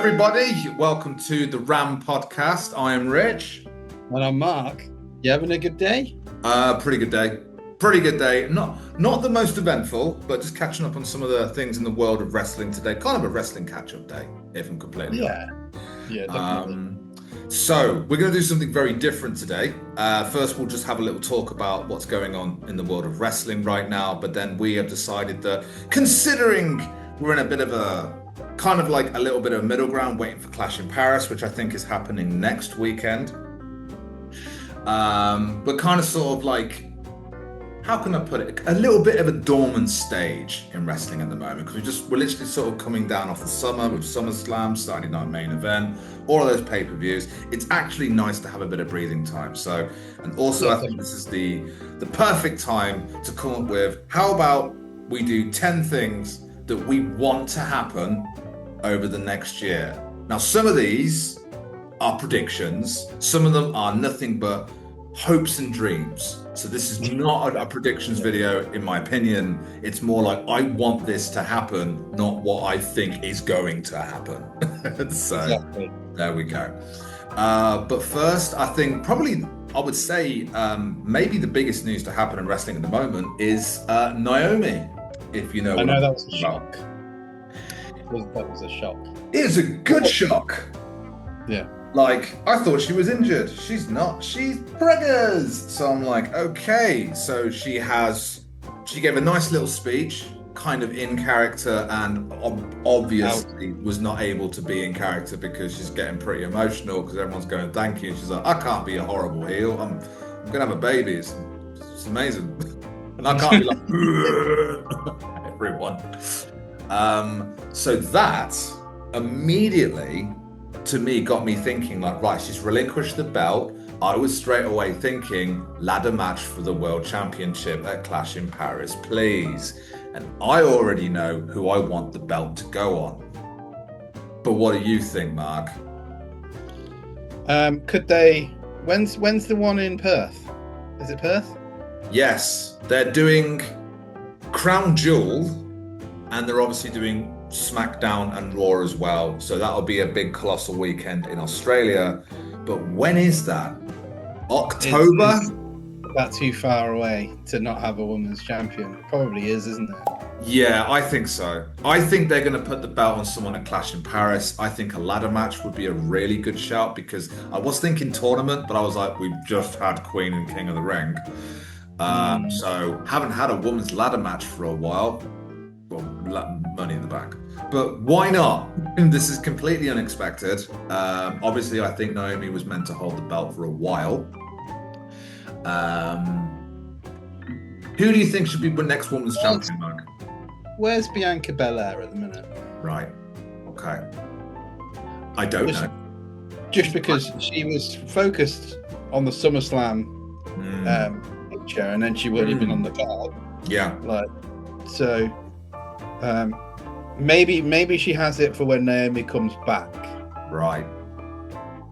everybody. Welcome to the Ram podcast. I am Rich. And I'm Mark. You having a good day? Pretty good day. Pretty good day. Not the most eventful, but just catching up on some of the things in the world of wrestling today. Kind of a wrestling catch-up day, if I'm completely honest. Yeah, definitely. So we're going to do something very different today. First, we'll just have a little talk about what's going on in the world of wrestling right now. But then we have decided that, considering we're in a bit of a kind of like a little bit of middle ground, waiting for Clash in Paris, which I think is happening next weekend. But kind of sort of like, how can I put it? A little bit of a dormant stage in wrestling at the moment, because we're literally sort of coming down off the summer with SummerSlam, Saturday Night Main Event, all of those pay-per-views. It's actually nice to have a bit of breathing time. So, and also I think this is the perfect time to come up with, how about we do 10 things that we want to happen over the next year. Now, some of these are predictions. Some of them are nothing but hopes and dreams. So this is not a predictions video, in my opinion. It's more like, I want this to happen, not what I think is going to happen. So exactly. There we go. But first, I think probably I would say maybe the biggest news to happen in wrestling at the moment is Naomi. If you know, I know that was a shock. That was a shock. It is a good shock. Yeah. Like, I thought she was injured. She's not. She's preggers. So I'm like, okay. So she gave a nice little speech, kind of in character, and obviously was not able to be in character because she's getting pretty emotional because everyone's going, thank you. And she's like, I can't be a horrible heel. I'm going to have a baby. It's amazing. And I can't be like, everyone. So that immediately, to me, got me thinking like, right, she's relinquished the belt. I was straight away thinking ladder match for the World Championship at Clash in Paris, please. And I already know who I want the belt to go on. But what do you think, Mark? Could they? When's the one in Perth? Is it Perth? Yes, they're doing Crown Jewel, and they're obviously doing SmackDown and Raw as well. So that'll be a big colossal weekend in Australia. But when is that? October? Is that too far away to not have a women's champion? It probably is, isn't it? Yeah, I think so. I think they're going to put the belt on someone at Clash in Paris. I think a ladder match would be a really good shout, because I was thinking tournament, but I was like, we've just had Queen and King of the Ring. So haven't had a women's ladder match for a while. Well, Money in the Bank. But why not? This is completely unexpected. Obviously, I think Naomi was meant to hold the belt for a while. Who do you think should be the next women's champion, Mark? Where's Bianca Belair at the minute? Right. Okay. I don't know. Just because she was focused on the SummerSlam picture, and then she wouldn't have been on the card. Yeah. So maybe she has it for when Naomi comes back. Right.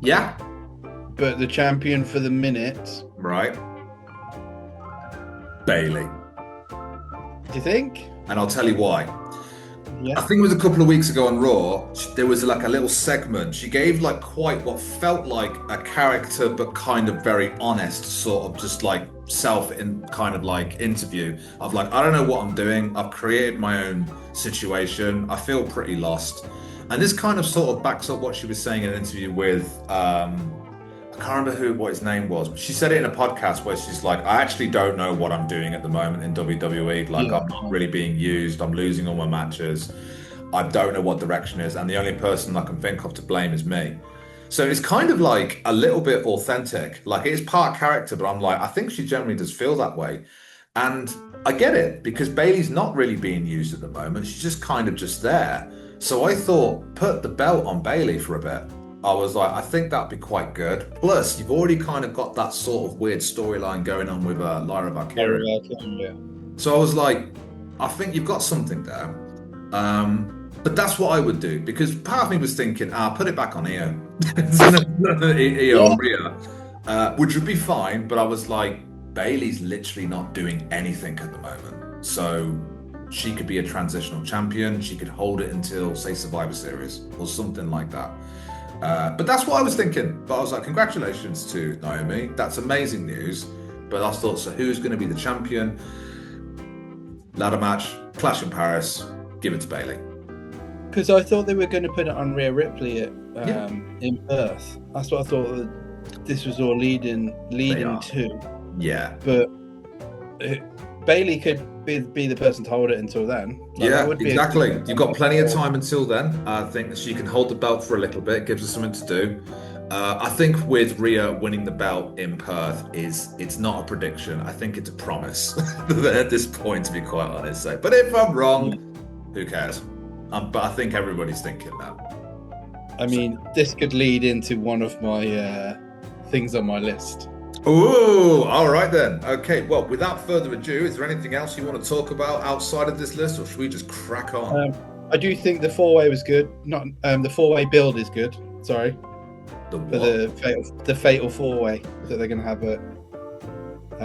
Yeah. But the champion for the minute. Right. Bayley. Do you think? And I'll tell you why. Yeah. I think it was a couple of weeks ago on Raw, there was like a little segment. She gave like quite what felt like a character, but kind of very honest, sort of just like kind of like interview of like, I don't know what I'm doing. I've created my own situation. I feel pretty lost. And this kind of sort of backs up what she was saying in an interview with, I can't remember what his name was, but she said it in a podcast where she's like, I actually don't know what I'm doing at the moment in WWE. Like, I'm not really being used. I'm losing all my matches. I don't know what direction is. And the only person I can think of to blame is me. So it's kind of like a little bit authentic. Like, it is part character, but I'm like, I think she generally does feel that way. And I get it, because Bayley's not really being used at the moment. She's just kind of just there. So I thought, put the belt on Bayley for a bit. I was like, I think that'd be quite good. Plus, you've already kind of got that sort of weird storyline going on with Lyra Valkyria. Yeah. So I was like, I think you've got something there. But that's what I would do, because part of me was thinking, put it back on Io. Io Rhea, which would be fine. But I was like, Bayley's literally not doing anything at the moment. So she could be a transitional champion. She could hold it until, say, Survivor Series or something like that. But that's what I was thinking. But I was like, congratulations to Naomi. That's amazing news. But I thought, so who's going to be the champion? Ladder match, Clash in Paris, give it to Bayley. Because I thought they were going to put it on Rhea Ripley in Perth. That's what I thought that this was all leading to. Yeah. But Bayley could be the person to hold it until then. Exactly. You've got plenty of time until then. I think that she can hold the belt for a little bit, gives her something to do. I think with Rhea winning the belt in Perth it's not a prediction. I think it's a promise at this point, to be quite honest. So, but if I'm wrong, who cares? But I think everybody's thinking that. I mean, this could lead into one of my things on my list. Oh, all right then. Okay, well, without further ado, is there anything else you want to talk about outside of this list, or should we just crack on? I do think the four-way was good. Not the four-way build is good. Sorry. The fatal four-way that they're going to have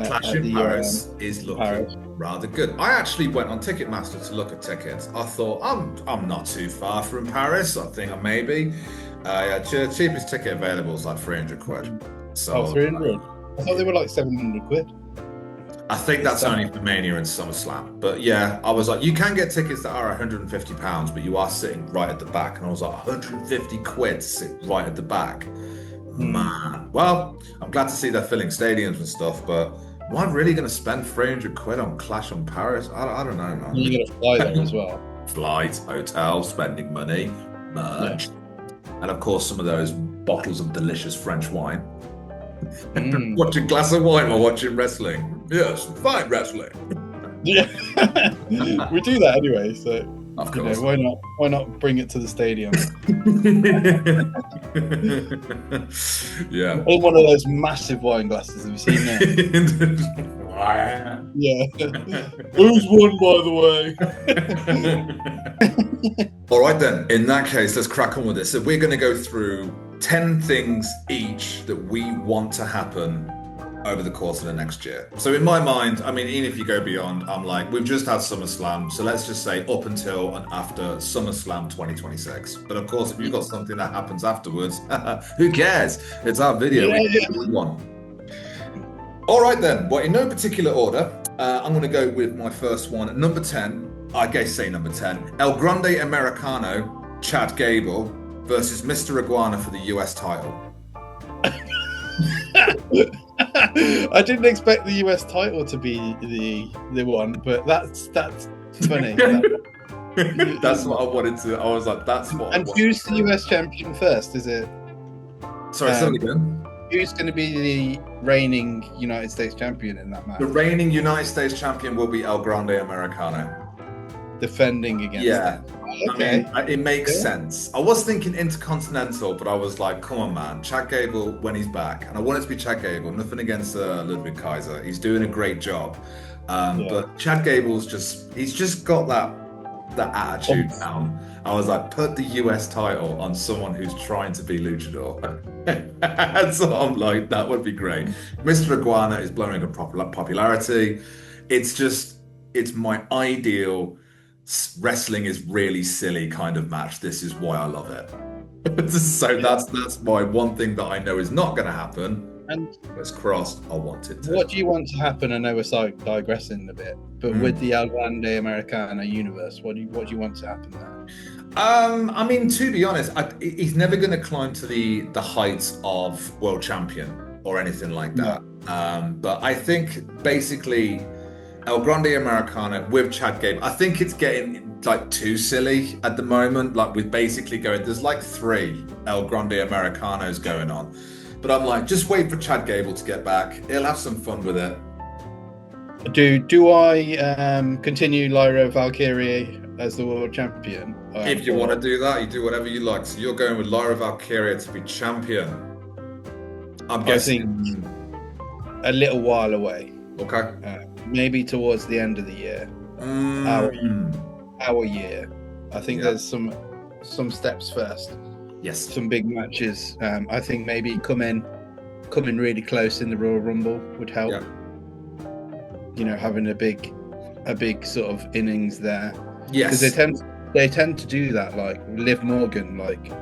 Clash in Paris is looking rather good. I actually went on Ticketmaster to look at tickets. I thought I'm not too far from Paris. I think I maybe. Cheapest ticket available is like 300 quid. So 300. I thought they were like 700 quid. I think that's only for Mania and SummerSlam. But yeah, I was like, you can get tickets that are £150, but you are sitting right at the back. And I was like, 150 quid to sit right at the back. Man. Well, I'm glad to see they're filling stadiums and stuff, but am I really going to spend 300 quid on Clash in Paris? I don't know, man. You're going to fly there as well. Flight, hotel, spending money, merch. Yeah. And of course, some of those bottles of delicious French wine. Watching a glass of wine while watching wrestling. Yes, fine wrestling. Yeah, we do that anyway. So of course, why not bring it to the stadium? Yeah, in one of those massive wine glasses. Have you seen that? Yeah. Who's won, by the way? All right then. In that case, let's crack on with this. So we're going to go through 10 things each that we want to happen over the course of the next year. So in my mind, I mean, even if you go beyond, I'm like, we've just had SummerSlam, so let's just say up until and after SummerSlam 2026. But of course, if you've got something that happens afterwards, who cares? It's our video. We want. All right then. Well, in no particular order, I'm going to go with my first one. Number 10, I guess say number 10, El Grande Americano, Chad Gable versus Mr. Iguana for the US title. I didn't expect the US title to be the one, but that's funny. That's what I wanted to. I was like, that's what. And who's the US champion first? Is it? Sorry, say it again. Who's going to be the reigning United States champion in that match? The reigning United States champion will be El Grande Americano. Defending against them. Okay. I mean, it makes sense. I was thinking Intercontinental, but I was like, come on, man. Chad Gable, when he's back. And I want it to be Chad Gable. Nothing against Ludwig Kaiser. He's doing a great job. But Chad Gable's he's just got that attitude down. I was like, put the US title on someone who's trying to be luchador. So I'm like, that would be great. Mr. Iguana is blowing up popularity. It's my ideal wrestling is really silly kind of match. This is why I love it. So that's my one thing that I know is not going to happen. And it's crossed. I want it to. What do you want to happen? I know we're digressing a bit, but with the El Grande Americana universe, what do you want to happen there? I mean, to be honest, he's never going to climb to the heights of world champion or anything like that. But I think basically El Grande Americana with Chad Gable, I think it's getting like too silly at the moment. Like with basically there's like 3 El Grande Americanos going on. But I'm like, just wait for Chad Gable to get back. He'll have some fun with it. Do I continue Lyra Valkyrie as the world champion? If you want to do that, you do whatever you like. So you're going with Lyra Valkyrie to be champion. I'm guessing a little while away. Okay. Maybe towards the end of the year. Our year. I think there's some steps first. Yes. Some big matches. I think maybe coming really close in the Royal Rumble would help. Yeah. Having a big a big sort of innings there. Yes. Because they tend to do that. Like Liv Morgan, like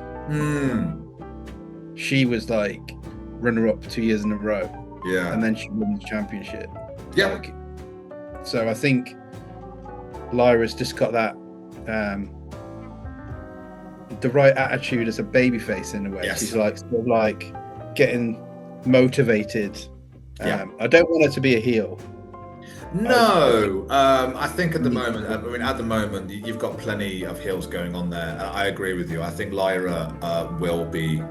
she was like runner-up 2 years in a row. Yeah. And then she won the championship. Yeah. Like, so I think Lyra's just got that the right attitude as a babyface in a way. Yes. She's like sort of like getting motivated. Yeah. I don't want her to be a heel. No, I think at the moment, you've got plenty of heels going on there. I agree with you. I think Lyra will be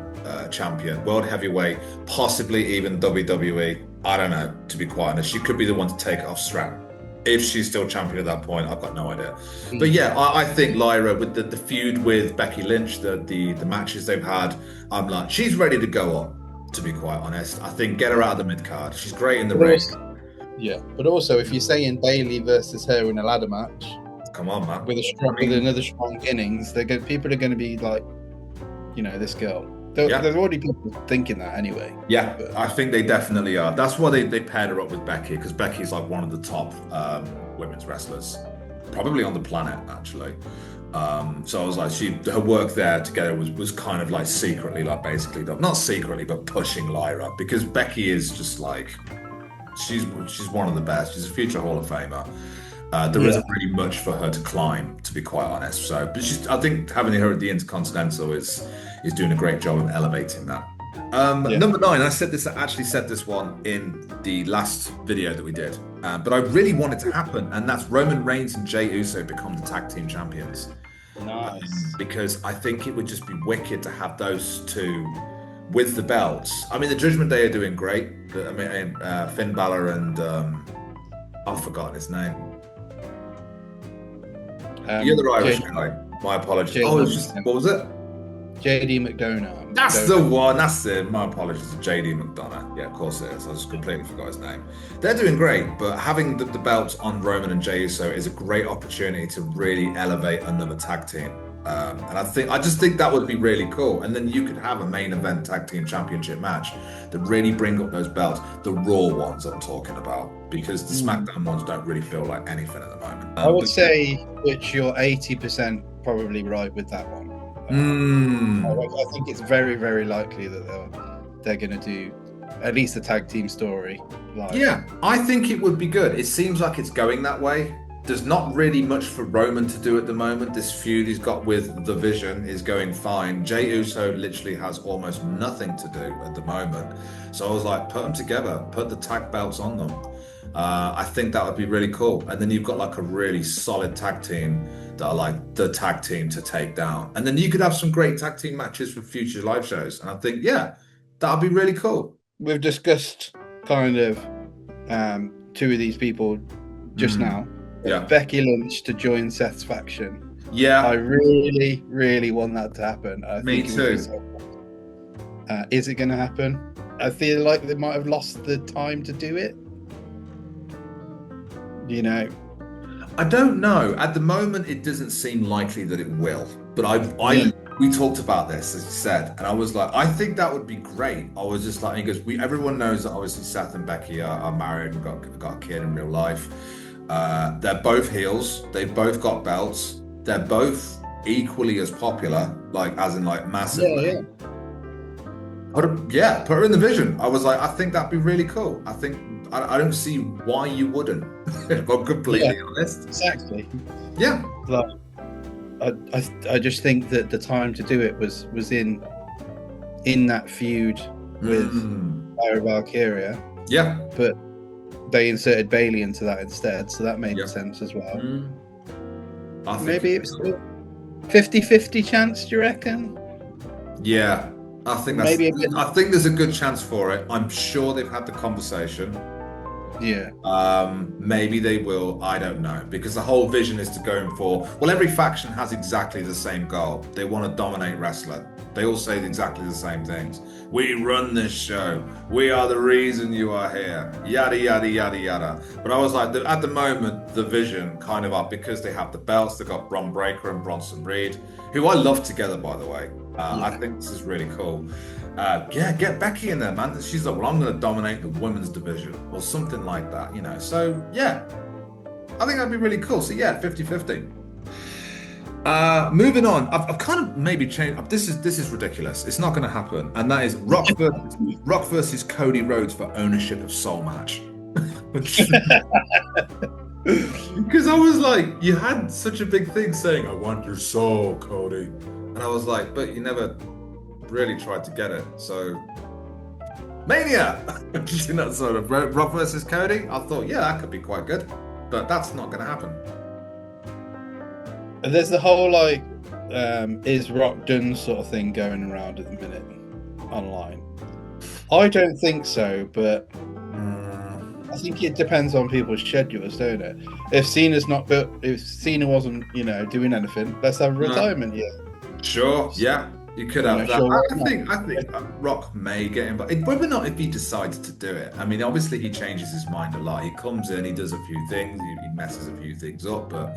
champion, world heavyweight, possibly even WWE. I don't know, to be quite honest. She could be the one to take it off Strat. If she's still champion at that point, I've got no idea. But yeah, I think Lyra, with the feud with Becky Lynch, the matches they've had, I'm like, she's ready to go up, to be quite honest. I think get her out of the mid-card. She's great in the ring. Yeah, but also if you're saying Bayley versus her in a ladder match, come on, man, with another strong innings, people are going to be like, this girl. There's already people thinking that anyway. Yeah, but I think they definitely are. That's why they paired her up with Becky, because Becky's like one of the top women's wrestlers, probably on the planet, actually. So I was like, her work there together was kind of like secretly, like basically, not secretly, but pushing Lyra, because Becky is just like, she's one of the best. She's a future Hall of Famer. There isn't really much for her to climb, to be quite honest. So, but I think having her at the Intercontinental is doing a great job of elevating that. Number 9, I actually said this one in the last video that we did, but I really want it to happen, and that's Roman Reigns and Jey Uso become the tag team champions. Nice. Because I think it would just be wicked to have those two with the belts. I mean, the Judgment Day are doing great. I mean, Finn Balor and I've forgotten his name. The other Irish guy. My apologies. What was it? JD McDonough. That's the one. That's it. My apologies. JD McDonough. Yeah, of course it is. I just completely forgot his name. They're doing great, but having the belts on Roman and Jey Uso is a great opportunity to really elevate another tag team. And I just think that would be really cool. And then you could have a main event tag team championship match that really bring up those belts, the Raw ones I'm talking about, because the SmackDown ones don't really feel like anything at the moment. I would say that you're 80% probably right with that one. I think it's very, very likely that they're going to do at least a tag team story. Yeah, I think it would be good. It seems like it's going that way. There's not really much for Roman to do at the moment. This feud he's got with The Vision is going fine. Jey Uso literally has almost nothing to do at the moment. So I was like, put them together, put the tag belts on them. I think that would be really cool. And then you've got like a really solid tag team that are like the tag team to take down. And then you could have some great tag team matches for future live shows. And I think, yeah, that would be really cool. We've discussed kind of two of these people just now. Yeah. Becky Lynch to join Seth's faction. Yeah. I really, really want that to happen. Me too. Is it going to happen? I feel like they might have lost the time to do it. I don't know. At the moment, it doesn't seem likely that it will. But we talked about this, as you said, and I was like, I think that would be great. I was just like, because everyone knows that obviously Seth and Becky are married and got a kid in real life. They're both heels. They've both got belts. They're both equally as popular, like as in like massively. Yeah, put her in the Vision. I was like, I think that'd be really cool. I don't see why you wouldn't. If I'm completely honest. Exactly. Yeah. Like, I just think that the time to do it was in that feud with Lyra Valkyria. Yeah. But they inserted Bayley into that instead, so that made sense as well. Maybe it's a 50-50 chance, do you reckon? Yeah. I think there's a good chance for it. I'm sure they've had the conversation. Yeah. Maybe they will. I don't know, because the whole vision is to go for. Well, every faction has exactly the same goal. They want to dominate wrestling. They all say exactly the same things. We run this show. We are the reason you are here. Yada yada yada yada. But I was like, at the moment, the Vision kind of are, because they have the belts. They've got Bron Breakker and Bronson Reed, who I love together, by the way. I think this is really cool. Get Becky in there, man. She's like, well, I'm going to dominate the women's division or something like that, So, yeah. I think that'd be really cool. So yeah, 50-50. Moving on, I've kind of maybe changed. This is ridiculous. It's not going to happen, and that is Rock versus Cody Rhodes for ownership of Soul match. Because I was like, you had such a big thing saying, "I want your soul, Cody," and I was like, but you never really tried to get it. So Mania, sort of Rock versus Cody. I thought, yeah, that could be quite good, but that's not going to happen. And there's the whole like, is Rock done sort of thing going around at the minute online. I don't think so, but I think it depends on people's schedules, don't it? If Cena's if Cena wasn't, doing anything, let's have a retirement year. Sure, yeah, you could have that. Sure, I think Rock may get him, but whether or not if he decides to do it. I mean, obviously he changes his mind a lot. He comes in, he does a few things, he messes a few things up, but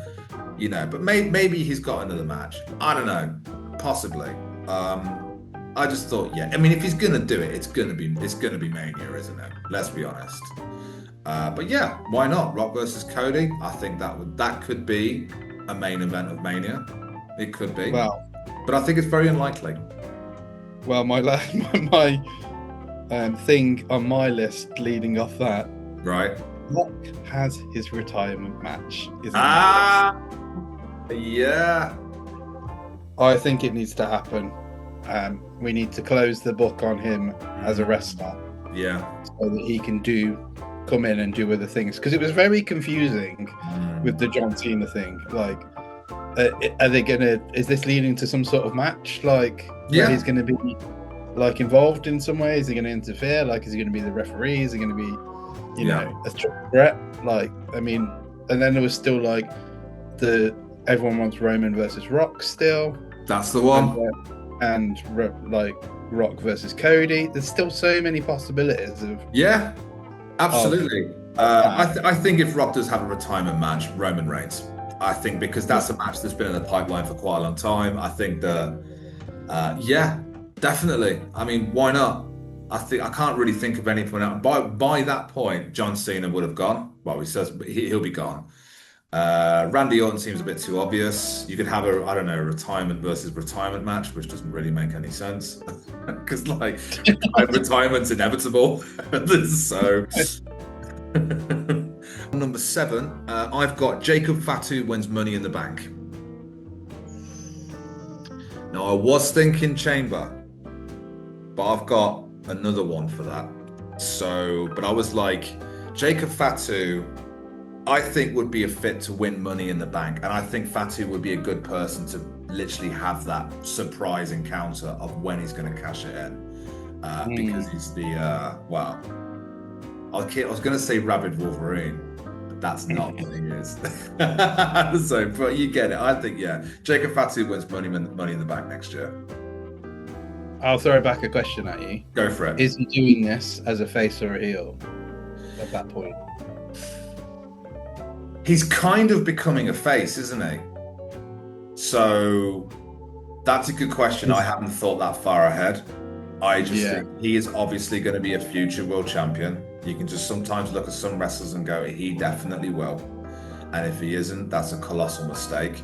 but maybe he's got another match. I don't know, possibly. I just thought, yeah. I mean, if he's gonna do it, it's gonna be Mania, isn't it? Let's be honest. But yeah, why not? Rock versus Cody. I think that could be a main event of Mania. It could be. Well, but I think it's very unlikely. Well, my thing on my list leading off that. Right. Rock has his retirement match. Yeah. I think it needs to happen. We need to close the book on him as a wrestler. Yeah. So that he can come in and do other things. Because it was very confusing with the John Cena thing. Like, are they is this leading to some sort of match? Like, where he's going to be like involved in some way? Is he going to interfere? Like, is he going to be the referee? Is he going to be, a triple threat? Like, I mean, and then there was still like everyone wants Roman versus Rock still. That's the one. And like Rock versus Cody. There's still so many possibilities of. Yeah, absolutely. I think if Rock does have a retirement match, Roman Reigns. I think because that's a match that's been in the pipeline for quite a long time. I think yeah, definitely. I mean, why not? I can't really think of anyone else. By that point, John Cena would have gone. Well, he says he'll be gone. Randy Orton seems a bit too obvious. You could have a retirement versus retirement match, which doesn't really make any sense because like retirement's inevitable. So number 7, I've got Jacob Fatu wins Money in the Bank. Now I was thinking Chamber, but I've got another one for that. So, but I was like, Jacob Fatu, I think would be a fit to win Money in the Bank, and I think Fatu would be a good person to literally have that surprise encounter of when he's going to cash it in, because he's the I was going to say Rabid Wolverine, but that's not what he is. So, but you get it. I think Jacob Fatu wins Money in the Bank next year. I'll throw back a question at you. Go for it. Is he doing this as a face or a heel at that point? He's kind of becoming a face, isn't he? So that's a good question. I haven't thought that far ahead. I just think he is obviously going to be a future world champion. You can just sometimes look at some wrestlers and go, he definitely will. And if he isn't, that's a colossal mistake.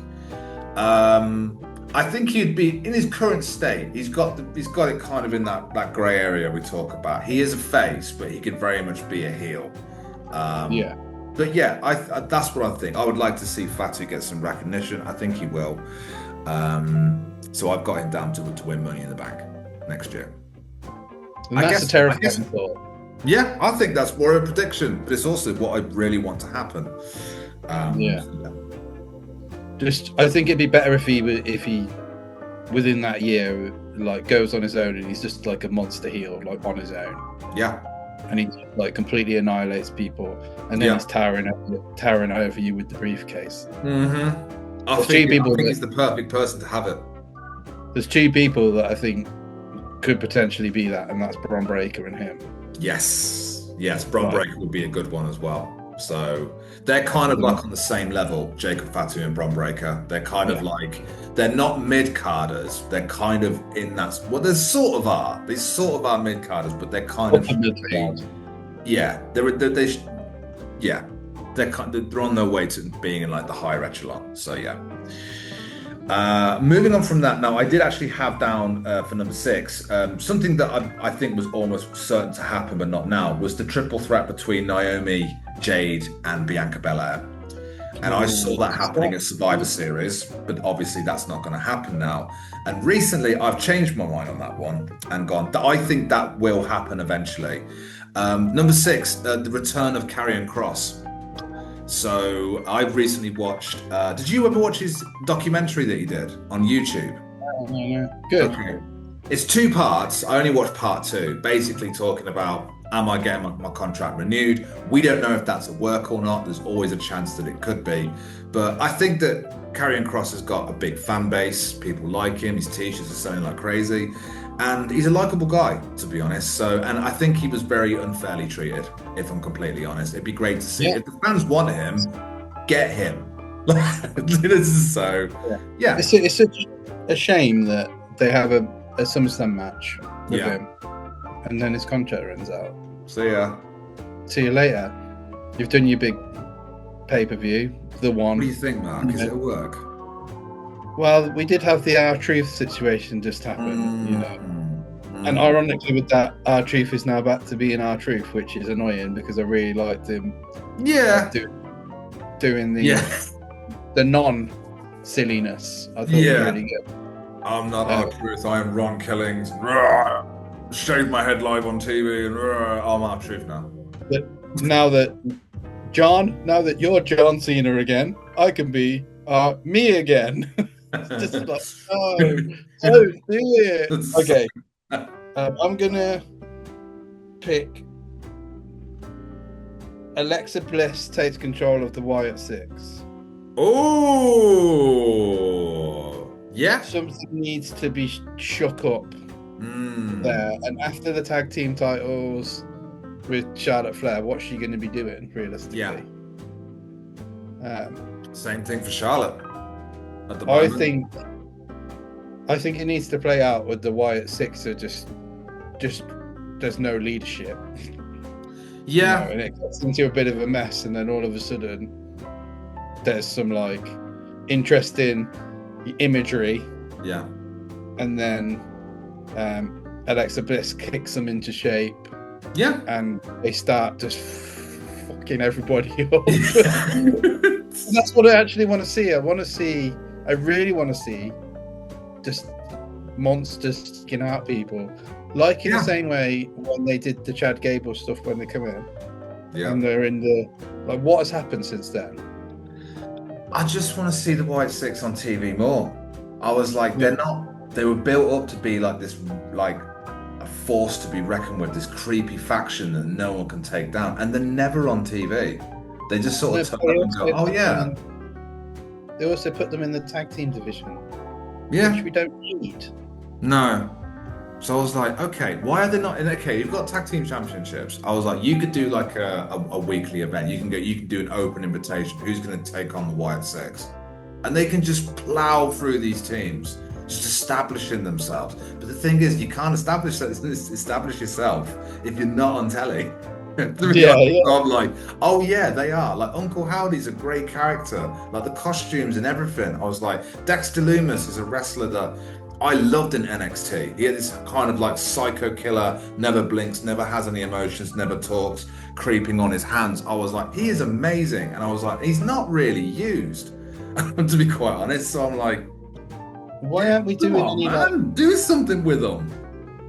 I think he'd be in his current state. He's got it kind of in that grey area we talk about. He is a face, but he could very much be a heel. But yeah, that's what I think. I would like to see Fatu get some recognition. I think he will. So I've got him down to win Money in the Bank next year. And that's a terrifying thought. Yeah, I think that's more of a prediction, but it's also what I really want to happen. I think it'd be better if he within that year like goes on his own and he's just like a monster heel, like on his own. Yeah. And he like completely annihilates people, and then he's towering over you with the briefcase. I think he's the perfect person to have it. There's 2 people that I think could potentially be that, and that's Bron Breakker and him. Yes, Bron Breakker would be a good one as well. So they're kind of like on the same level, Jacob Fatu and Bron Breakker. They're kind of like, they're not mid-carders. They're kind of in that, well, they sort of are. They sort of are mid-carders, but they're kind of, they're on their way to being in like the higher echelon. So yeah. Moving on from that, now I did actually have down for number 6 something that I think was almost certain to happen, but not now, was the triple threat between Naomi, Jade, and Bianca Belair. And I saw that happening at Survivor Series, but obviously that's not going to happen now. And recently I've changed my mind on that one and gone, I think that will happen eventually. Number 6, the return of Karrion Kross. So I've recently watched, did you ever watch his documentary that he did on YouTube? Good. Okay. It's 2 parts. I only watched part 2, basically talking about, am I getting my contract renewed? We don't know if that's a work or not. There's always a chance that it could be. But I think that Karrion Kross has got a big fan base. People like him. His t-shirts are selling like crazy. And he's a likable guy, to be honest. And I think he was very unfairly treated, if I'm completely honest. It'd be great to see. Yeah. If the fans want him, get him. So, yeah. It's such a shame that they have a SummerSlam match with him, and then his contract runs out. See ya. See you later. You've done your big pay-per-view, the one. What do you think, Mark? Is it a work? Well, we did have the R-Truth situation just happen, you know. And ironically with that, R-Truth is now back to being R-Truth, which is annoying because I really liked him. Yeah. Doing the non-silliness. I thought it was really good. I'm not R-Truth, I am Ron Killings. Shave my head live on TV and I'm R-Truth now. But now that you're John Cena again, I can be me again. Just like, oh, don't do it. Okay. I'm gonna pick Alexa Bliss takes control of the Wyatt Six. Oh, yeah. Something needs to be shook up there. And after the tag team titles with Charlotte Flair, what's she going to be doing realistically? Yeah. Same thing for Charlotte. At the moment. I think it needs to play out with the Wyatt Six. Are just there's no leadership. Yeah, and it gets into a bit of a mess, and then all of a sudden there's some like interesting imagery. Yeah, and then Alexa Bliss kicks them into shape. Yeah, and they start just fucking everybody up. That's what I actually want to see. I really want to see just monsters sticking out people, like in the same way when they did the Chad Gable stuff when they come in. Yeah, and they're in the what has happened since then? I just want to see the White Six on TV more. I was like, they were built up to be like this, like a force to be reckoned with, this creepy faction that no one can take down, and they're never on TV. They just sort of turn up and go, oh yeah. They also put them in the tag team division. Yeah. Which we don't need. No. So I was like, okay, why are they not in? Okay, you've got tag team championships. I was like, you could do like a weekly event. You can do an open invitation. Who's going to take on the Wyatt Six? And they can just plow through these teams, just establishing themselves. But the thing is, you can't establish yourself if you're not on telly. I'm like, oh yeah, they are. Like Uncle Howdy's a great character. Like the costumes and everything. I was like, Dexter Lumis is a wrestler that I loved in NXT. He had this kind of like psycho killer, never blinks, never has any emotions, never talks, creeping on his hands. I was like, he is amazing. And I was like, he's not really used, to be quite honest. So I'm like, why aren't we doing do something with them?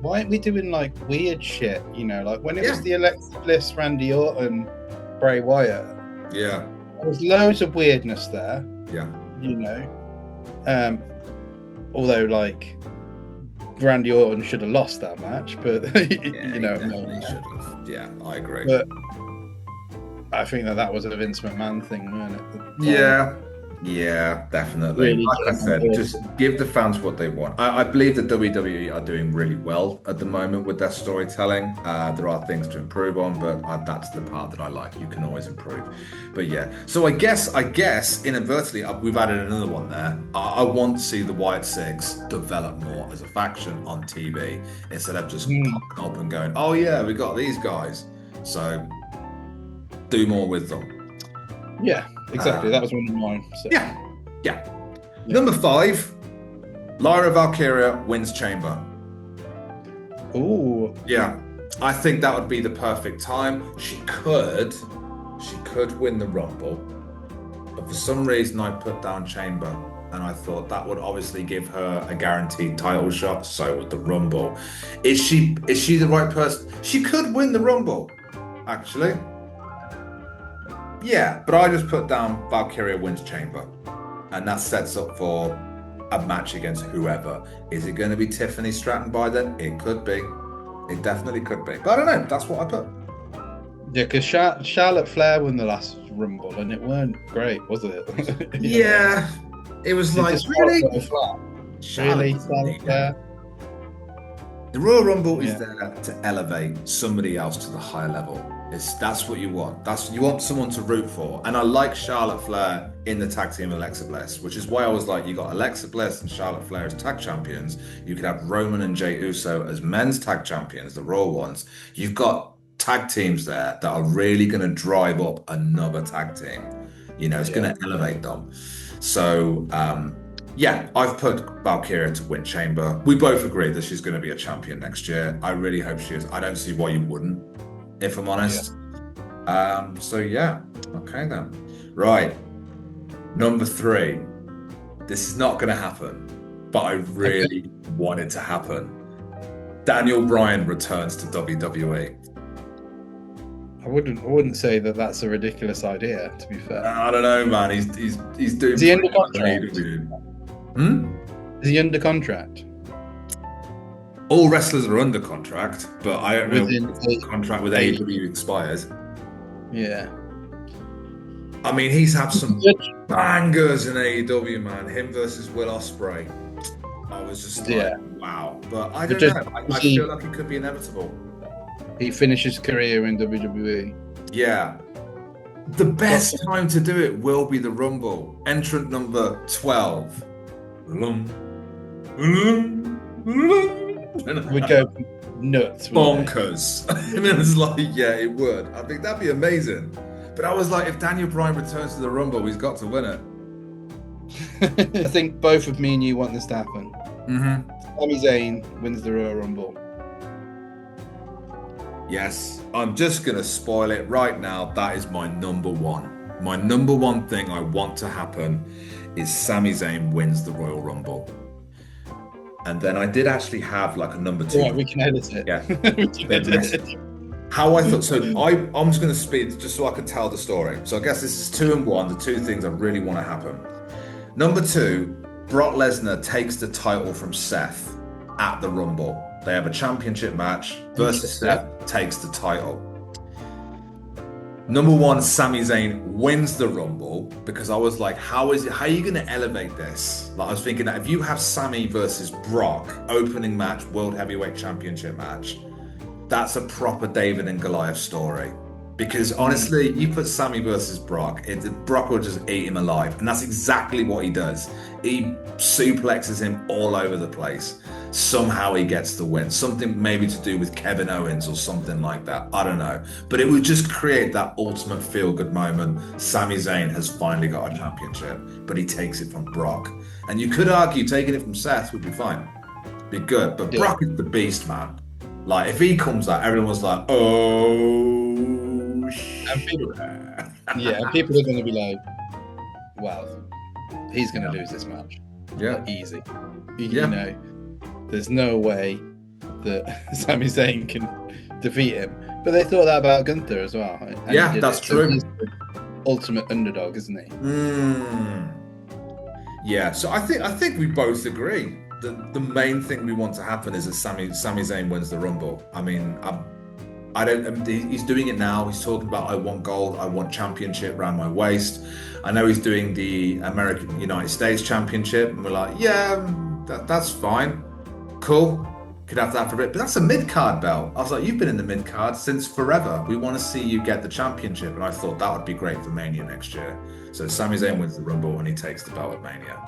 Why aren't we doing like weird shit? You know, like when it was the Alexa Bliss, Randy Orton, Bray Wyatt. Yeah. There was loads of weirdness there. Yeah. You know. Although like Randy Orton should have lost that match, but you know. He should have. Yeah, I agree. But I think that was a Vince McMahon thing, wasn't it? Yeah, definitely. Really, like I said, just give the fans what they want. I believe that WWE are doing really well at the moment with their storytelling. There are things to improve on, but that's the part that I like. You can always improve. But yeah, so I guess inadvertently we've added another one there. I want to see the Wyatt Six develop more as a faction on TV instead of just popping up and going, oh yeah, we got these guys. So do more with them. Yeah, exactly. That was one of mine. So. Yeah. Number 5, Lyra Valkyria wins Chamber. Ooh. Yeah, I think that would be the perfect time. She could win the Rumble, but for some reason I put down Chamber, and I thought that would obviously give her a guaranteed title shot. So would the Rumble. Is she the right person? She could win the Rumble, actually. Yeah, but I just put down Valkyria wins Chamber, and that sets up for a match against whoever. Is it going to be Tiffany Stratton by then? It could be. It definitely could be. But I don't know. That's what I put. Yeah, because Charlotte Flair won the last Rumble, and it weren't great, was it? Yeah, it was like, really? Charlotte Flair? The Royal Rumble is there to elevate somebody else to the higher level. That's what you want. You want someone to root for. And I like Charlotte Flair in the tag team with Alexa Bliss, which is why I was like, you got Alexa Bliss and Charlotte Flair as tag champions. You could have Roman and Jey Uso as men's tag champions, the Raw ones. You've got tag teams there that are really going to drive up another tag team. It's going to elevate them. So, I've put Valkyria to win Chamber. We both agree that she's going to be a champion next year. I really hope she is. I don't see why you wouldn't, if I'm honest. Okay then. Right. Number 3. This is not going to happen, but I really want it to happen. Daniel Bryan returns to WWE. I wouldn't say that that's a ridiculous idea, to be fair. I don't know, man. He's doing. Is he under contract? Is he under contract? All wrestlers are under contract, but I don't know if the contract with AEW expires. Yeah. I mean, he's had some bangers in AEW, man. Him versus Will Ospreay. I was just like, wow. But I don't know. I feel like it could be inevitable. He finishes career in WWE. Yeah. The best time to do it will be the Rumble. Entrant number 12. Would go nuts. Bonkers. I mean, it's like, it would. I think that'd be amazing. But I was like, if Daniel Bryan returns to the Rumble, he's got to win it. I think both of me and you want this to happen. Mm-hmm. Sami Zayn wins the Royal Rumble. Yes, I'm just going to spoil it right now. That is my number 1. My number 1 thing I want to happen is Sami Zayn wins the Royal Rumble. And then I did actually have like a number 2. Yeah, we can edit it. Yeah. How I thought, so I'm just going to speed just so I can tell the story. So I guess this is 2 and 1, the 2 things I really want to happen. Number 2, Brock Lesnar takes the title from Seth at the Rumble. They have a championship match versus Seth takes the title. Number 1, Sami Zayn wins the Rumble, because I was like, how are you going to elevate this? Like, I was thinking that if you have Sami versus Brock, opening match, World Heavyweight Championship match, that's a proper David and Goliath story. Because honestly, you put Sami versus Brock, Brock will just eat him alive. And that's exactly what he does. He suplexes him all over the place. Somehow he gets the win. Something maybe to do with Kevin Owens or something like that. I don't know. But it would just create that ultimate feel-good moment. Sami Zayn has finally got a championship, but he takes it from Brock. And you could argue taking it from Seth would be fine. Be good. But Brock is the beast, man. Like, if he comes out, everyone's like, oh, people are going to be like, well, he's going to lose this match. Yeah. Easy. You know, there's no way that Sami Zayn can defeat him. But they thought that about Gunther as well. And that's true. So he's the ultimate underdog, isn't he? Yeah, so I think we both agree. The main thing we want to happen is that Sami Zayn wins the Rumble. I mean, he's doing it now. He's talking about, I want gold, I want championship around my waist. I know he's doing the United States Championship, and we're like, that's fine. Cool. Could have that for a bit. But that's a mid-card belt. I was like, you've been in the mid-card since forever. We want to see you get the championship. And I thought that would be great for Mania next year. So Sami Zayn wins the Rumble and he takes the belt at Mania.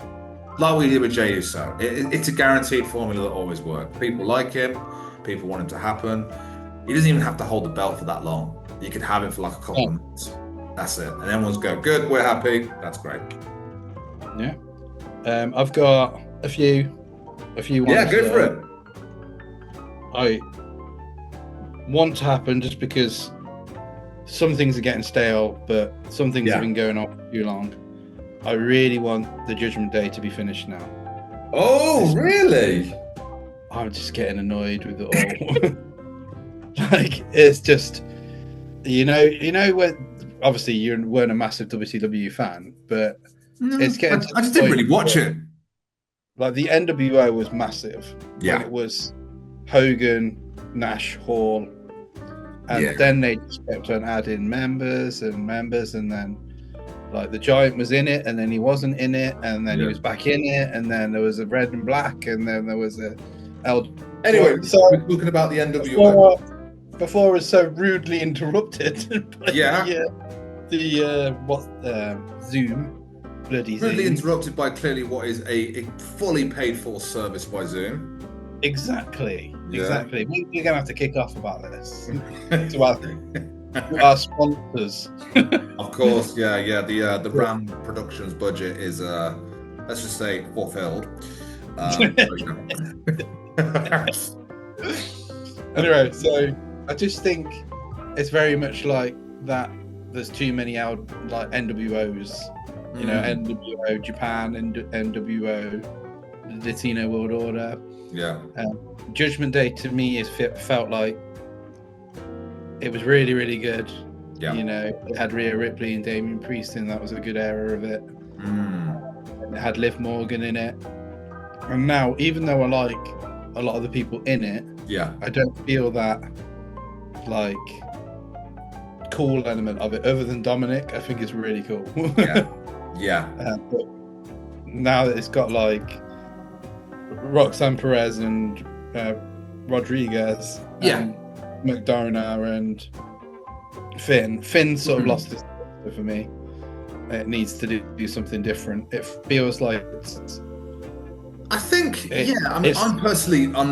Like we did with Jey Uso. It's a guaranteed formula that always works. People like him. People want him to happen. He doesn't even have to hold the belt for that long. You could have it for like a couple of months. That's it. And everyone's go, good, we're happy. That's great. Yeah. I've got a few ones. Yeah, go for it. I want to happen just because some things are getting stale, but some things have been going on for too long. I really want the Judgment Day to be finished now. Oh, really? I'm just getting annoyed with it all. Like, it's just, you know when obviously you weren't a massive WCW fan, but it's getting. I just didn't really watch it. Like, the NWO was massive when Yeah. it was Hogan, Nash, Hall, and then they just kept on adding members, and then like the Giant was in it, and then he wasn't in it, and then he was back in it, and then there was a Red and Black, and then there was a Anyway, so we're talking about the NWO before it was so rudely interrupted. By Zoom. Bloody rudely Zoom. interrupted by clearly what is a fully paid for service by Zoom. Exactly. We're gonna have to kick off about this to our sponsors. Of course, the RAM Productions budget is let's just say fulfilled. Anyway, so I just think it's very much like that. There's too many like NWOs, you know, NWO Japan and NWO Latino World Order. Yeah. Judgment Day to me felt like it was really, really good. Yeah. You know, it had Rhea Ripley and Damian Priest, and that was a good era of it. And it had Liv Morgan in it. And now, even though I like a lot of the people in it, I don't feel that like cool element of it. Other than Dominic, I think it's really cool. But now that it's got like Roxanne Perez and Rodriguez, and McDonough and Finn sort of lost his for me. It needs to do something different. It feels like I think, I'm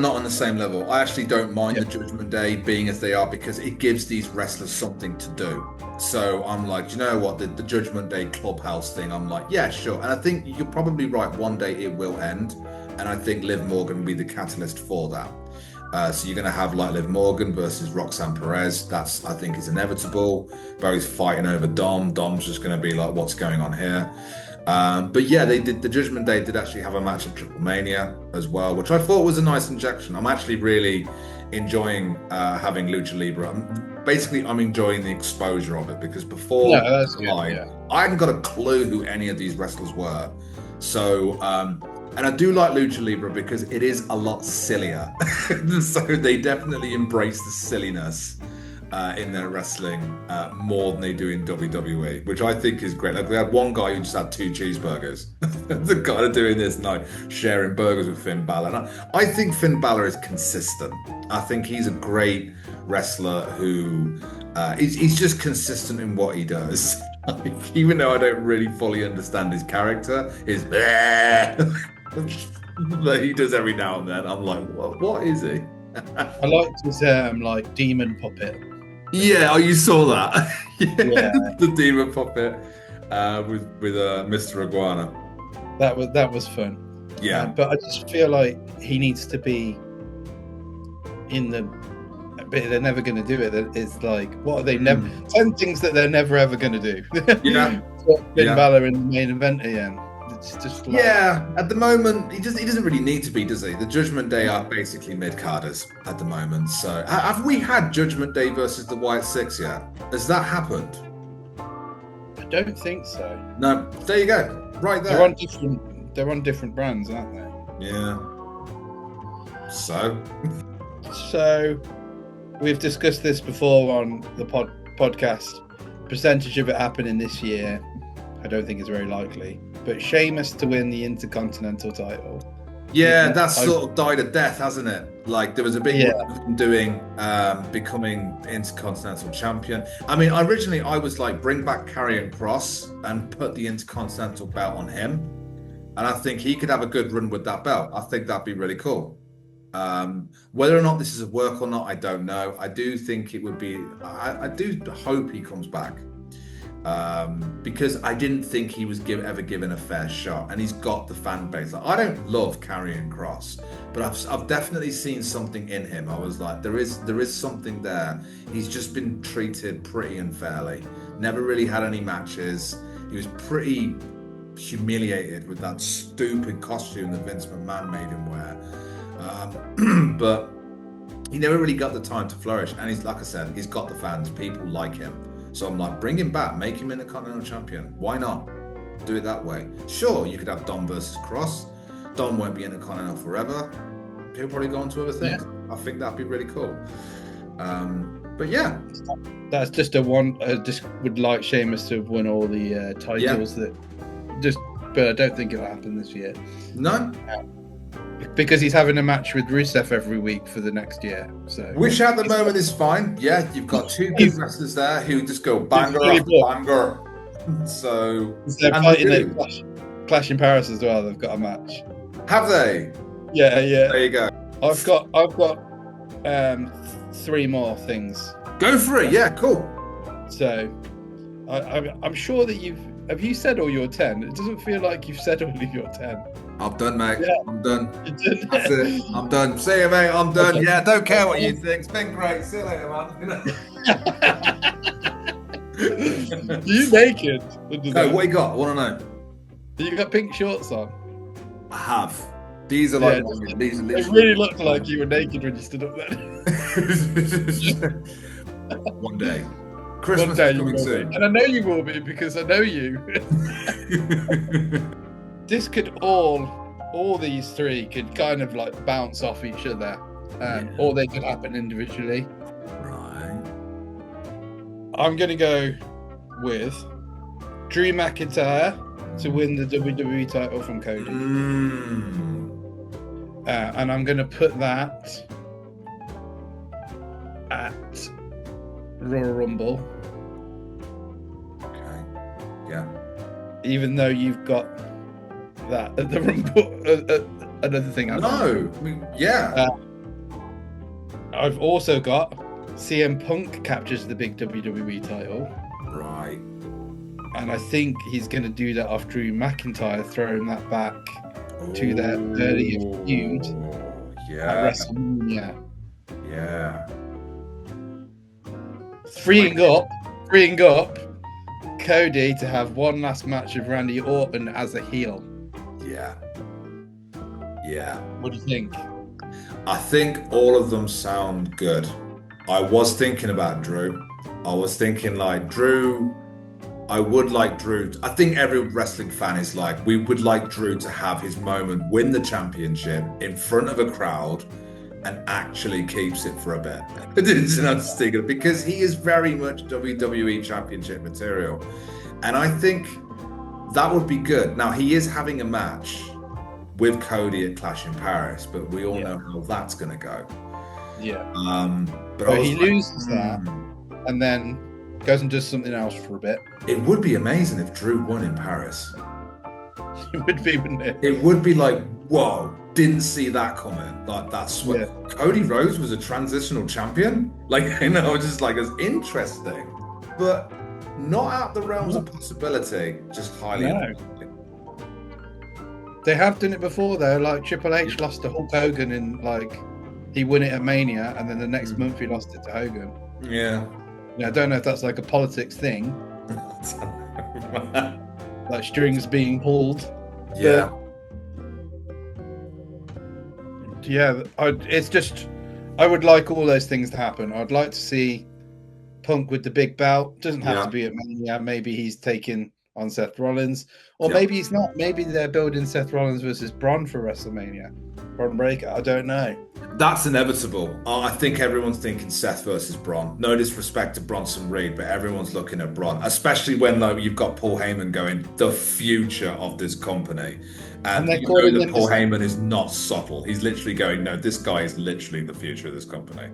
not on the same level. I actually don't mind the Judgment Day being as they are because it gives these wrestlers something to do. So I'm like, you know what, the Judgment Day Clubhouse thing, I'm like, yeah, sure. And I think you're probably right, one day it will end. And I think Liv Morgan will be the catalyst for that. So you're going to have like Liv Morgan versus Roxanne Perez. That's, I think, is inevitable. Both fighting over Dom. Dom's just going to be like, what's going on here? But yeah, they did. The Judgment Day did actually have a match at Triple Mania as well, which I thought was a nice injection. I'm actually really enjoying having Lucha Libre. I'm enjoying the exposure of it because before I hadn't got a clue who any of these wrestlers were. So, and I do like Lucha Libre because it is a lot sillier. So they definitely embrace the silliness in their wrestling more than they do in WWE, which I think is great. Like, we had one guy who just had 2 cheeseburgers. The guy doing this now, sharing burgers with Finn Balor. And I think Finn Balor is consistent. I think he's a great wrestler who he's just consistent in what he does. Like, even though I don't really fully understand his character, his that he does every now and then. I'm like, what is he? I liked his like demon puppet. Yeah, you saw that. The demon puppet with Mr. Iguana. That was fun. Yeah, but I just feel like he needs to be in the. But they're never going to do it. It's like, what are they never? 10 things that they're never ever going to do. Finn Balor in the main event again. It's just like... at the moment he doesn't really need to be, does he? The Judgment Day are basically mid-carders at the moment. So have we had Judgment Day versus the White Six yet? Has that happened? I don't think so. No, there you go, right there. They're on different brands, aren't they? Yeah. So we've discussed this before on the podcast. Percentage of it happening this year, I don't think is very likely. But Sheamus to win the Intercontinental title. Yeah, that's sort of died a death, hasn't it? Like, there was a big doing becoming Intercontinental Champion. I mean, originally I was like, bring back Karrion Kross and put the Intercontinental belt on him. And I think he could have a good run with that belt. I think that'd be really cool. Whether or not this is a work or not, I don't know. I do think it would be. I do hope he comes back. because I didn't think he was ever given a fair shot, and he's got the fan base. Like, I don't love Karrion Kross, but I've definitely seen something in him. I was like, there is something there. He's just been treated pretty unfairly. Never really had any matches. He was pretty humiliated with that stupid costume that Vince McMahon made him wear. But he never really got the time to flourish. And he's, like I said, he's got the fans. People like him. So I'm like, bring him back, make him Intercontinental Champion. Why not? Do it that way. Sure, you could have Dom versus Cross. Dom won't be Intercontinental forever. He'll probably go on to other things. Yeah. I think that'd be really cool. But yeah. That's just a one. Just would like Sheamus to have won all the titles but I don't think it'll happen this year. No. Because he's having a match with Rusev every week for the next year. So, which at the moment is fine. Yeah, you've got two good wrestlers there who just go banger after banger. So they're fighting at Clash in Paris as well. They've got a match. Have they? Yeah. There you go. I've got 3 more things. Go for it. Yeah, cool. So I'm sure that have you said all your 10? It doesn't feel like you've said all of your 10. I'm done, mate. Yeah. I'm done. That's it. I'm done. See you, mate. I'm done. Okay. Yeah, don't care what you think. It's been great. See you later, man. You naked? No, what you got? I want to know. You got pink shorts on? I have. These are like these are literally. It really looked like you were naked when you stood up there. One day. Christmas One day is coming soon. And I know you will be because I know you. This could all these 3 could kind of like bounce off each other, or they could happen individually. Right. I'm going to go with Drew McIntyre to win the WWE title from Cody. And I'm going to put that at Royal Rumble. Okay. Yeah. Even though you've got that at the Rumble, another thing. I've also got CM Punk captures the big WWE title. Right. And I think he's going to do that off Drew McIntyre, throwing that back to their 30th feud at WrestleMania. Yeah. Freeing up Cody to have one last match of Randy Orton as a heel. Yeah. What do you think? I think all of them sound good. I was thinking about Drew. I was thinking like Drew. I would like Drew. I think every wrestling fan is like, we would like Drew to have his moment, win the championship in front of a crowd, and actually keeps it for a bit. Because he is very much WWE Championship material. And I think that would be good. Now, he is having a match with Cody at Clash in Paris, but we all know how that's going to go. Yeah. But he loses that and then goes and does something else for a bit. It would be amazing if Drew won in Paris. It would be, wouldn't it? It would be like, whoa, didn't see that coming. Like, that's what Cody Rhodes was a transitional champion. Like, just like as interesting, but not out the realms of possibility. Just highly unlikely. They have done it before though. Like Triple H lost to Hulk Hogan in he won it at Mania, and then the next month he lost it to Hogan. Yeah. I don't know if that's like a politics thing. Like strings being pulled. Yeah. It's just, I would like all those things to happen. I'd like to see Punk with the big belt. Doesn't have to be at Mania. Maybe he's taking on Seth Rollins, or maybe he's not. Maybe they're building Seth Rollins versus Braun for WrestleMania. Braun Breaker. I don't know. That's inevitable. I think everyone's thinking Seth versus Braun. No disrespect to Bronson Reed, but everyone's looking at Braun, especially when you've got Paul Heyman going, the future of this company. And you know that Paul Heyman is not subtle. He's literally going, no, this guy is literally the future of this company.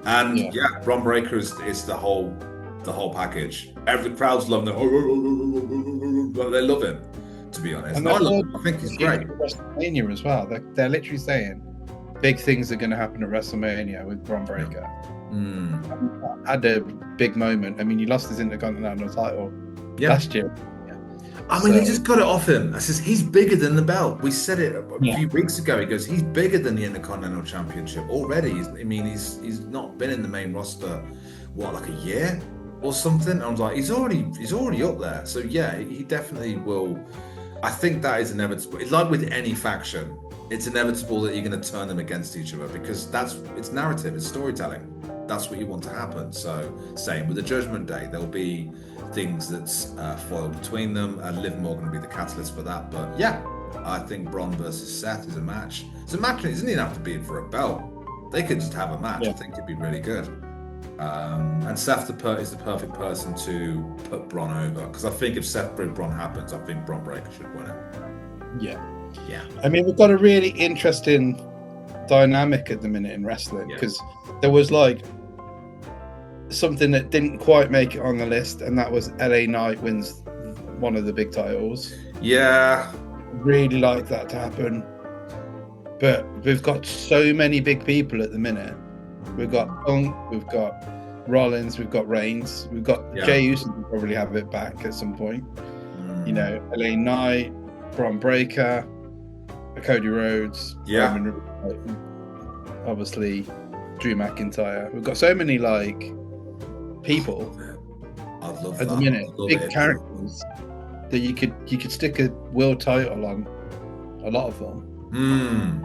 And Braun Breaker is the whole package. Every crowd's loving him. They love him, to be honest. And I love him. I think he's great. WrestleMania as well. They're literally saying big things are going to happen at WrestleMania with Braun Breaker. Had a big moment. I mean, he lost his Intercontinental title Yeah. last year. I mean, he just got it off him. I says he's bigger than the belt. We said it a few weeks ago. He goes, he's bigger than the Intercontinental Championship already. He's not been in the main roster, what, like a year or something. And I was like, he's already up there. So yeah, he definitely will. I think that is inevitable. It's like with any faction, it's inevitable that you're going to turn them against each other because it's narrative, it's storytelling. That's what you want to happen. So same with the Judgment Day. There'll be things that's foil between them, and Liv Morgan will be the catalyst for that. But yeah, I think Braun versus Seth is a match. It's a match. It doesn't even have to be for a belt. They could just have a match. I think it'd be really good. And Seth is the perfect person to put Braun over because I think if Seth Braun happens, I think Braun Breaker should win it. Yeah. I mean, we've got a really interesting dynamic at the minute in wrestling because there was like something that didn't quite make it on the list, and that was LA Knight wins one of the big titles. Yeah. Really like that to happen. But we've got so many big people at the minute. We've got Punk, we've got Rollins, we've got Reigns, we've got Jey Uso will probably have it back at some point. You know, LA Knight, Braun Breaker, Cody Rhodes, Roman, obviously Drew McIntyre. We've got so many like people at the minute, big characters that you could stick a world title on a lot of them.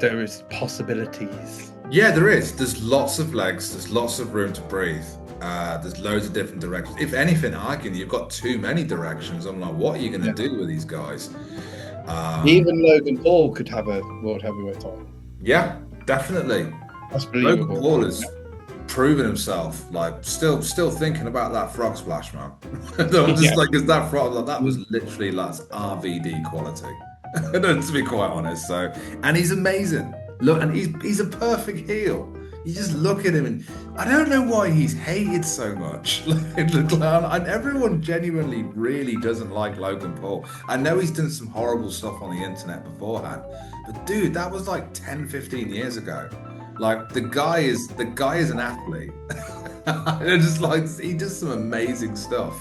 There is possibilities. Yeah, there is. There's lots of legs. There's lots of room to breathe. There's loads of different directions. If anything, I reckon you've got too many directions. I'm like, what are you going to do with these guys? Even Logan Paul could have a world heavyweight title. Yeah, definitely. That's believable. Logan Paul has proven himself. Like, still thinking about that frog splash, man. I'm just like, is that frog? Like, that was literally like RVD quality. To be quite honest. So, and he's amazing. Look, and he's a perfect heel. You just look at him, and I don't know why he's hated so much. And everyone genuinely really doesn't like Logan Paul. I know he's done some horrible stuff on the internet beforehand, but dude, that was like 10, 15 years ago. Like the guy is an athlete. Just like he does some amazing stuff.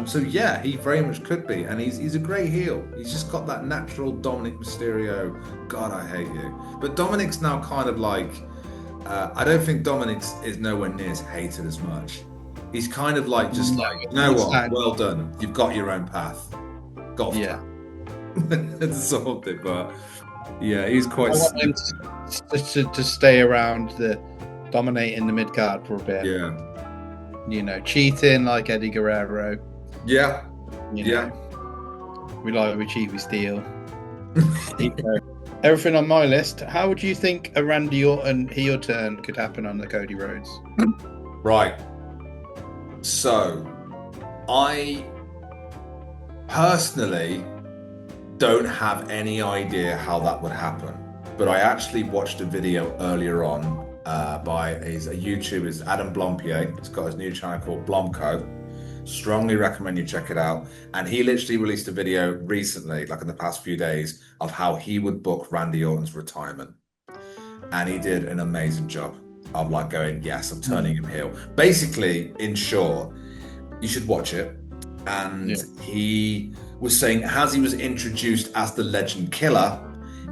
So yeah, he very much could be, and he's a great heel. He's just got that natural Dominic Mysterio. God, I hate you. But Dominic's now kind of like, I don't think Dominic is nowhere near as hated as much. He's kind of like just like, you know what? Well done. You've got your own path. Golf. Yeah. It's something, but yeah, he's quite. I want him to stay around dominating the mid card for a bit. Yeah. You know, cheating like Eddie Guerrero. Yeah. We cheat, we steal. Everything on my list. How would you think a Randy Orton heel turn could happen on the Cody Rhodes? Right. So, I personally don't have any idea how that would happen, but I actually watched a video earlier on by a YouTuber, it's Adam Blompier. He's got his new channel called Blomco. Strongly recommend you check it out. And he literally released a video recently, like in the past few days, of how he would book Randy Orton's retirement. And he did an amazing job of like going, yes, I'm turning him heel. Basically, in short, you should watch it. And he was saying, as he was introduced as the Legend Killer,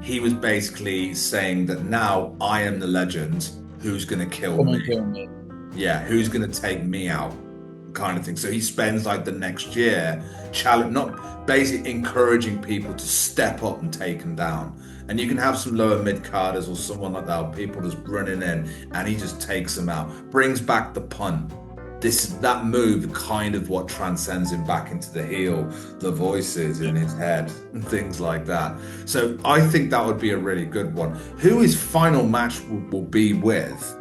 he was basically saying that now I am the legend. Who's going to kill me? Yeah, who's going to take me out? Kind of thing. So he spends like the next year not basically encouraging people to step up and take him down. And you can have some lower mid-carders or someone like that, people just running in, and he just takes them out, brings back the punt. That move kind of what transcends him back into the heel, the voices in his head and things like that. So I think that would be a really good one. Who his final match will be with,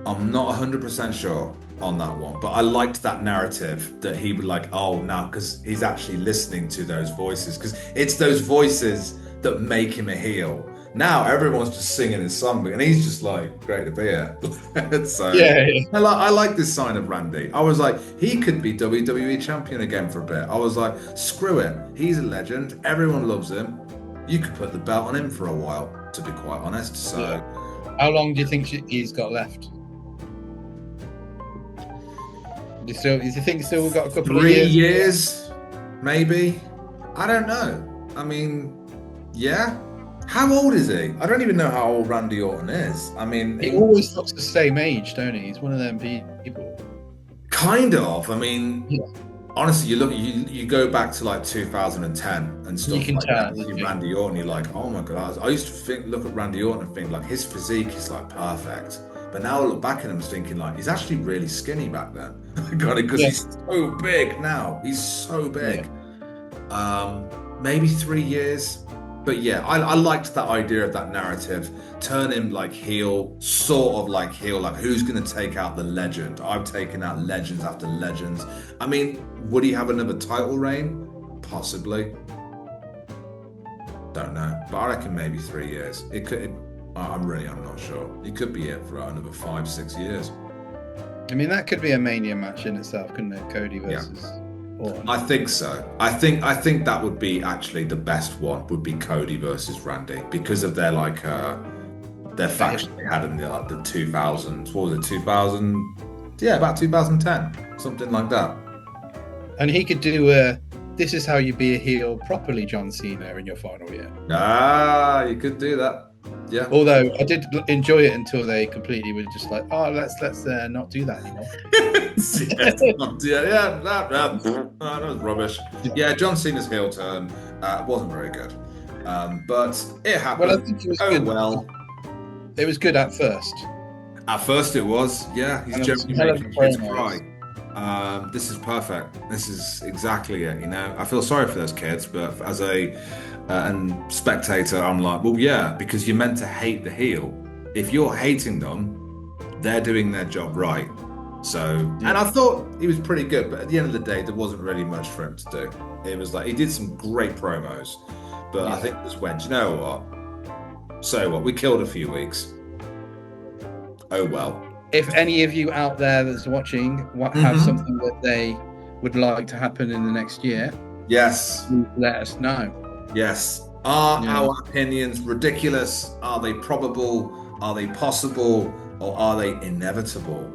I'm not 100% sure on that one, but I liked that narrative that he would like, oh, now, because he's actually listening to those voices, because it's those voices that make him a heel. Now everyone's just singing his song, and he's just like, great to be here. So I like this sign of Randy. I was like, he could be WWE champion again for a bit. I was like, screw it. He's a legend. Everyone loves him. You could put the belt on him for a while, to be quite honest. So, how long do you think he's got left? Do you think still got a couple of 3 years, maybe. I don't know. I mean, yeah. How old is he? I don't even know how old Randy Orton is. I mean, He always looks the same age, don't he? He's one of them people. kind of. I mean, Yeah. honestly, you go back to like 2010 and stuff You can like tell, that. You see yeah. Randy Orton, you're like, oh my god. I used to look at Randy Orton and think like his physique is like perfect. But now I look back at him and thinking like he's actually really skinny back then. Because Yeah. he's so big now. He's so big. Maybe 3 years. But yeah, I liked that idea of that narrative. Turn him like heel, sort of like heel, like who's going to take out the legend? I've taken out legends after legends. I mean, would he have another title reign? Possibly. Don't know. But I reckon maybe 3 years. I'm not sure. It could be it for another 5-6 years. I mean, that could be a Mania match in itself, couldn't it? Cody versus Orton. I think so. I think that would be actually the best one. Would be Cody versus Randy because of their their faction they had in the 2000s. What was it? 2000? Yeah, about 2010, something like that. And he could do this is how you be a heel properly, John Cena, in your final year. Ah, you could do that. Yeah. Although I did enjoy it until they completely were just like, oh, let's not do that anymore. That was rubbish. Yeah, John Cena's heel turn wasn't very good, but it happened. Well, I think it was good. Well, it was good at first. At first, it was. Yeah, he's generally making kids cry. This is perfect. This is exactly it. You know, I feel sorry for those kids, but as a spectator, I'm like, well, yeah, because you're meant to hate the heel. If you're hating them, they're doing their job right. So, and I thought he was pretty good, but at the end of the day, there wasn't really much for him to do. It was like he did some great promos, but I think it just went, you know what? So what? We killed a few weeks. Oh well. If any of you out there that's watching have something that they would like to happen in the next year, yes, let us know. Yes. Are our opinions ridiculous? Are they probable? Are they possible? Or are they inevitable?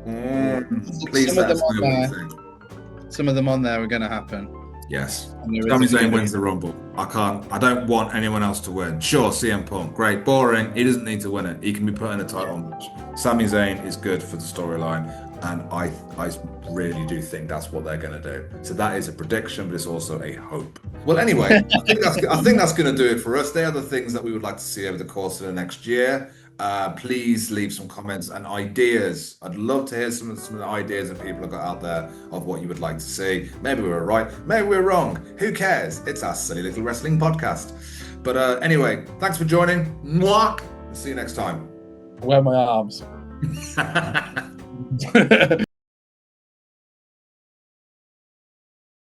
Please let us know what you think. Some of them on there are going to happen. Yes. Sami Zayn wins the Rumble. I don't want anyone else to win. Sure, CM Punk, great, boring. He doesn't need to win it. He can be put in a title match. Sami Zayn is good for the storyline, and I really do think that's what they're going to do. So that is a prediction, but it's also a hope. Well, anyway, I think that's going to do it for us. They are the things that we would like to see over the course of the next year. Please leave some comments and ideas. I'd love to hear some of the ideas that people have got out there of what you would like to see. Maybe we were right, maybe we're wrong. Who cares? It's our silly little wrestling podcast. But anyway, thanks for joining. Mwah! See you next time. Wear my arms.